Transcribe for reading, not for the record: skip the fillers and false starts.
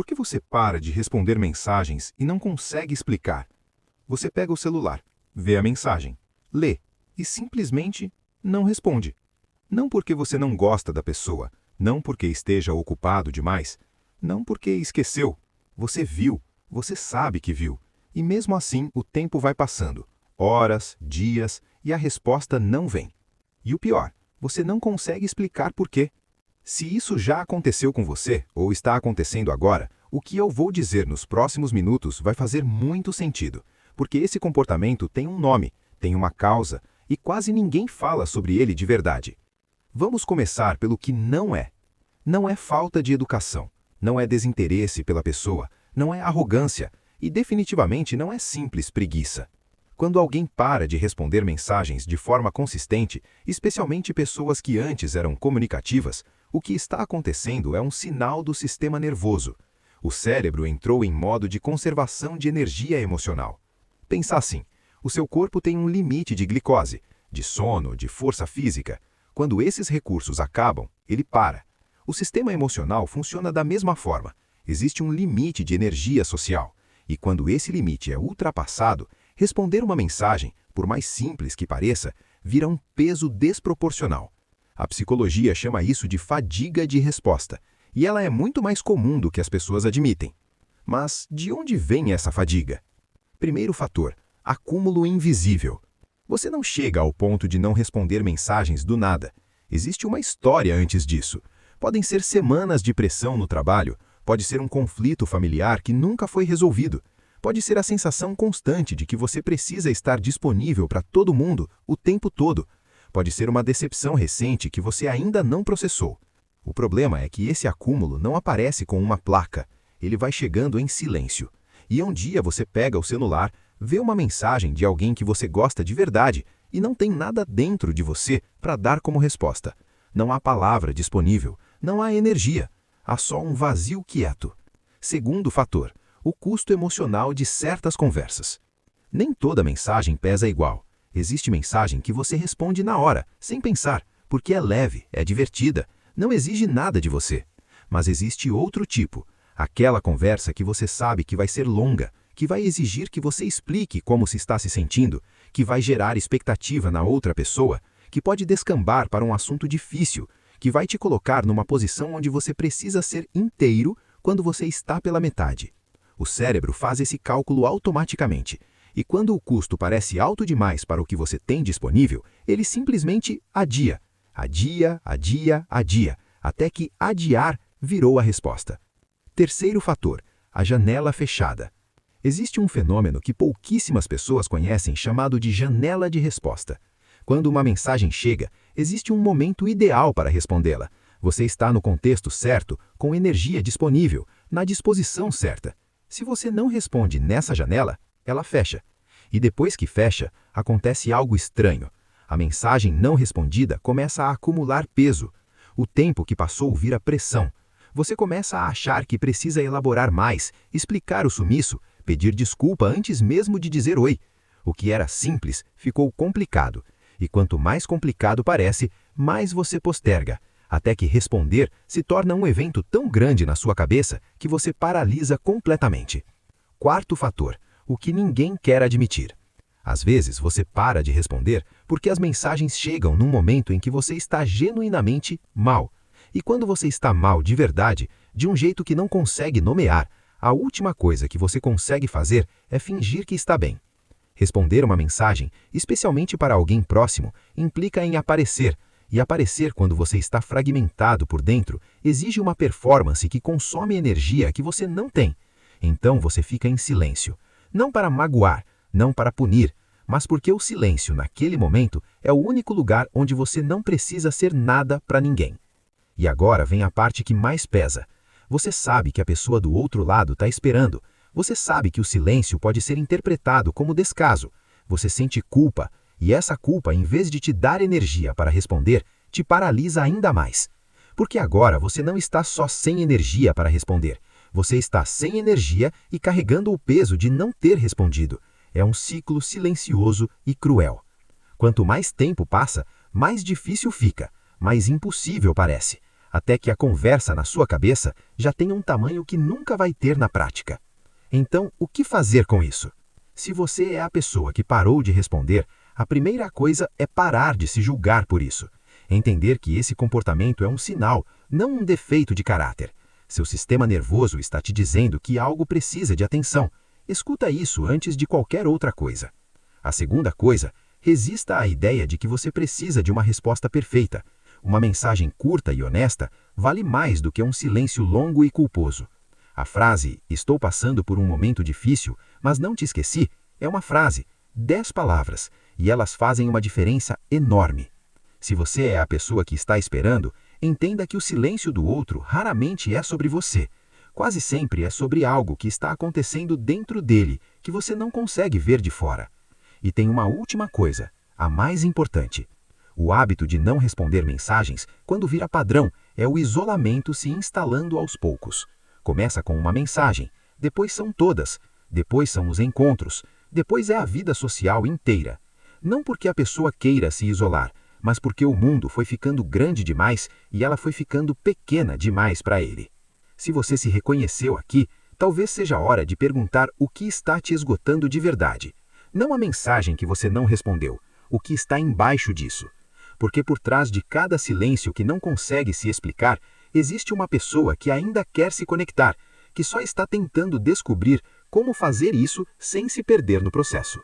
Por que você para de responder mensagens e não consegue explicar? Você pega o celular, vê a mensagem, lê e simplesmente não responde. Não porque você não gosta da pessoa, não porque esteja ocupado demais, não porque esqueceu. Você viu, você sabe que viu. E mesmo assim o tempo vai passando, horas, dias, e a resposta não vem. E o pior, você não consegue explicar por quê. Se isso já aconteceu com você, ou está acontecendo agora, o que eu vou dizer nos próximos minutos vai fazer muito sentido, porque esse comportamento tem um nome, tem uma causa, e quase ninguém fala sobre ele de verdade. Vamos começar pelo que não é. Não é falta de educação, não é desinteresse pela pessoa, não é arrogância, e definitivamente não é simples preguiça. Quando alguém para de responder mensagens de forma consistente, especialmente pessoas que antes eram comunicativas, o que está acontecendo é um sinal do sistema nervoso. O cérebro entrou em modo de conservação de energia emocional. Pensa assim, o seu corpo tem um limite de glicose, de sono, de força física. Quando esses recursos acabam, ele para. O sistema emocional funciona da mesma forma. Existe um limite de energia social. E quando esse limite é ultrapassado, responder uma mensagem, por mais simples que pareça, vira um peso desproporcional. A psicologia chama isso de fadiga de resposta, e ela é muito mais comum do que as pessoas admitem. Mas de onde vem essa fadiga? Primeiro fator, acúmulo invisível. Você não chega ao ponto de não responder mensagens do nada. Existe uma história antes disso. Podem ser semanas de pressão no trabalho, pode ser um conflito familiar que nunca foi resolvido. Pode ser a sensação constante de que você precisa estar disponível para todo mundo o tempo todo. Pode ser uma decepção recente que você ainda não processou. O problema é que esse acúmulo não aparece com uma placa. Ele vai chegando em silêncio. E um dia você pega o celular, vê uma mensagem de alguém que você gosta de verdade e não tem nada dentro de você para dar como resposta. Não há palavra disponível, não há energia. Há só um vazio quieto. Segundo fator, o custo emocional de certas conversas. Nem toda mensagem pesa igual. Existe mensagem que você responde na hora, sem pensar, porque é leve, é divertida, não exige nada de você. Mas existe outro tipo, aquela conversa que você sabe que vai ser longa, que vai exigir que você explique como se está se sentindo, que vai gerar expectativa na outra pessoa, que pode descambar para um assunto difícil, que vai te colocar numa posição onde você precisa ser inteiro quando você está pela metade. O cérebro faz esse cálculo automaticamente, e quando o custo parece alto demais para o que você tem disponível, ele simplesmente adia, até que adiar virou a resposta. Terceiro fator, a janela fechada. Existe um fenômeno que pouquíssimas pessoas conhecem chamado de janela de resposta. Quando uma mensagem chega, existe um momento ideal para respondê-la. Você está no contexto certo, com energia disponível, na disposição certa. Se você não responde nessa janela, ela fecha. E depois que fecha, acontece algo estranho. A mensagem não respondida começa a acumular peso. O tempo que passou vira pressão. Você começa a achar que precisa elaborar mais, explicar o sumiço, pedir desculpa antes mesmo de dizer oi. O que era simples ficou complicado. E quanto mais complicado parece, mais você posterga, até que responder se torna um evento tão grande na sua cabeça que você paralisa completamente. Quarto fator, o que ninguém quer admitir. Às vezes você para de responder porque as mensagens chegam num momento em que você está genuinamente mal. E quando você está mal de verdade, de um jeito que não consegue nomear, a última coisa que você consegue fazer é fingir que está bem. Responder uma mensagem, especialmente para alguém próximo, implica em aparecer, e aparecer quando você está fragmentado por dentro exige uma performance que consome energia que você não tem. Então você fica em silêncio, não para magoar, não para punir, mas porque o silêncio naquele momento é o único lugar onde você não precisa ser nada para ninguém. E agora vem a parte que mais pesa. Você sabe que a pessoa do outro lado está esperando. Você sabe que o silêncio pode ser interpretado como descaso. Você sente culpa, e essa culpa, em vez de te dar energia para responder, te paralisa ainda mais. Porque agora você não está só sem energia para responder. Você está sem energia e carregando o peso de não ter respondido. É um ciclo silencioso e cruel. Quanto mais tempo passa, mais difícil fica, mais impossível parece. até que a conversa na sua cabeça já tenha um tamanho que nunca vai ter na prática. Então, o que fazer com isso? Se você é a pessoa que parou de responder, a primeira coisa é parar de se julgar por isso. Entender que esse comportamento é um sinal, não um defeito de caráter. Seu sistema nervoso está te dizendo que algo precisa de atenção. Escuta isso antes de qualquer outra coisa. A segunda coisa, resista à ideia de que você precisa de uma resposta perfeita. Uma mensagem curta e honesta vale mais do que um silêncio longo e culposo. A frase, estou passando por um momento difícil, mas não te esqueci, é uma frase, 10 palavras, e elas fazem uma diferença enorme. Se você é a pessoa que está esperando, entenda que o silêncio do outro raramente é sobre você. Quase sempre é sobre algo que está acontecendo dentro dele, que você não consegue ver de fora. E tem uma última coisa, a mais importante. O hábito de não responder mensagens, quando vira padrão, é o isolamento se instalando aos poucos. Começa com uma mensagem, depois são todas, depois são os encontros, depois é a vida social inteira. Não porque a pessoa queira se isolar, mas porque o mundo foi ficando grande demais e ela foi ficando pequena demais para ele. Se você se reconheceu aqui, talvez seja a hora de perguntar o que está te esgotando de verdade. Não a mensagem que você não respondeu, o que está embaixo disso. Porque por trás de cada silêncio que não consegue se explicar, existe uma pessoa que ainda quer se conectar, que só está tentando descobrir como fazer isso sem se perder no processo.